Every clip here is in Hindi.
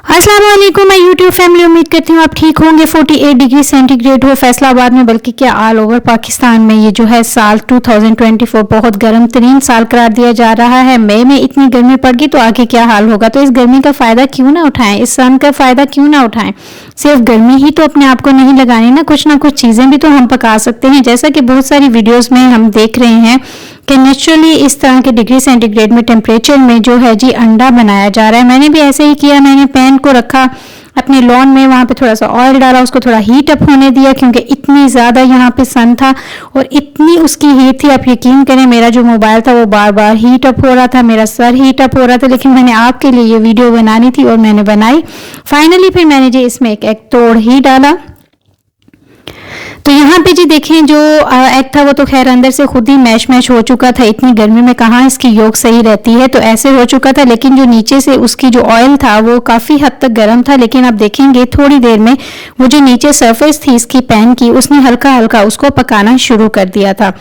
अस्सलाम वालेकुम मैं यूट्यूब फैमिली, उम्मीद करती हूँ आप ठीक होंगे। 48 डिग्री सेंटीग्रेड हो फैसलाबाद में, बल्कि क्या ऑल ओवर पाकिस्तान में ये जो है साल 2024 बहुत गर्म तरीन साल करार दिया जा रहा है। मई में इतनी गर्मी पड़ गई तो आगे क्या हाल होगा। तो इस गर्मी का फ़ायदा क्यों ना उठाएं, इस सन का फ़ायदा क्यों ना उठाएं। सिर्फ गर्मी ही तो अपने आप को नहीं लगानी ना कुछ चीज़ें भी तो हम पका सकते हैं। जैसा कि बहुत सारी वीडियोज़ में हम देख रहे हैं कि नेचुरली इस तरह के डिग्री सेंटीग्रेड में टेम्परेचर में जो है जी अंडा बनाया जा रहा है। मैंने भी ऐसे ही किया, मैंने पैन को रखा अपने लॉन में, वहाँ पे थोड़ा सा ऑयल डाला, उसको थोड़ा हीट अप होने दिया क्योंकि इतनी ज़्यादा यहाँ पे सन था और इतनी उसकी हीट थी। आप यकीन करें मेरा जो मोबाइल था वो बार बार हीट अप हो रहा था, मेरा सर हीट अप हो रहा था, लेकिन मैंने आपके लिए ये वीडियो बनानी थी और मैंने बनाई फाइनली। फिर मैंने जी इसमें एक एग तोड़ ही डाला। तो यहाँ पे जी देखें जो एग था वो तो खैर अंदर से खुद ही मैश हो चुका था। इतनी गर्मी में कहाँ इसकी योक सही रहती है, तो ऐसे हो चुका था। लेकिन जो नीचे से उसकी जो ऑयल था वो काफ़ी हद तक गर्म था। लेकिन आप देखेंगे थोड़ी देर में वो जो नीचे सरफेस थी इसकी पैन की, उसने हल्का हल्का उसको पकाना शुरू कर दिया था।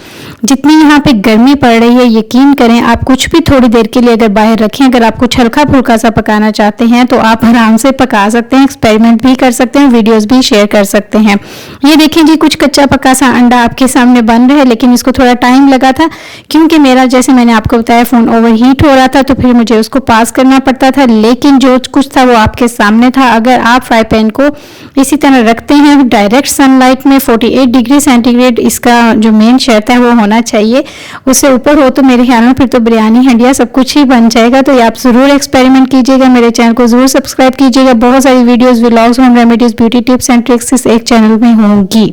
जितनी यहाँ पे गर्मी पड़ रही है, यकीन करें आप कुछ भी थोड़ी देर के लिए अगर बाहर रखें, अगर आप कुछ हल्का फुल्का सा पकाना चाहते हैं तो आप आराम से पका सकते हैं, एक्सपेरिमेंट भी कर सकते हैं, वीडियोज़ भी शेयर कर सकते हैं। ये देखें जी कुछ कच्चा पक्का सा अंडा आपके सामने बन रहा है, लेकिन इसको थोड़ा टाइम लगा था क्योंकि मेरा जैसे मैंने आपको बताया फ़ोन ओवर हीट हो रहा था, तो फिर मुझे उसको पास करना पड़ता था। लेकिन जो कुछ था वो आपके सामने था। अगर आप फ्राई पैन को इसी तरह रखते हैं डायरेक्ट सनलाइट में, 48 डिग्री सेंटीग्रेड इसका जो मेन शर्त है वो होना चाहिए, उससे ऊपर हो तो मेरे ख्याल में फिर तो बिरयानी हंडिया सब कुछ ही बन जाएगा। तो ये आप ज़रूर एक्सपेरिमेंट कीजिएगा, मेरे चैनल को ज़रूर सब्सक्राइब कीजिएगा। बहुत सारी videos, vlogs, home remedies, beauty tips and tricks इस एक चैनल में होंगी।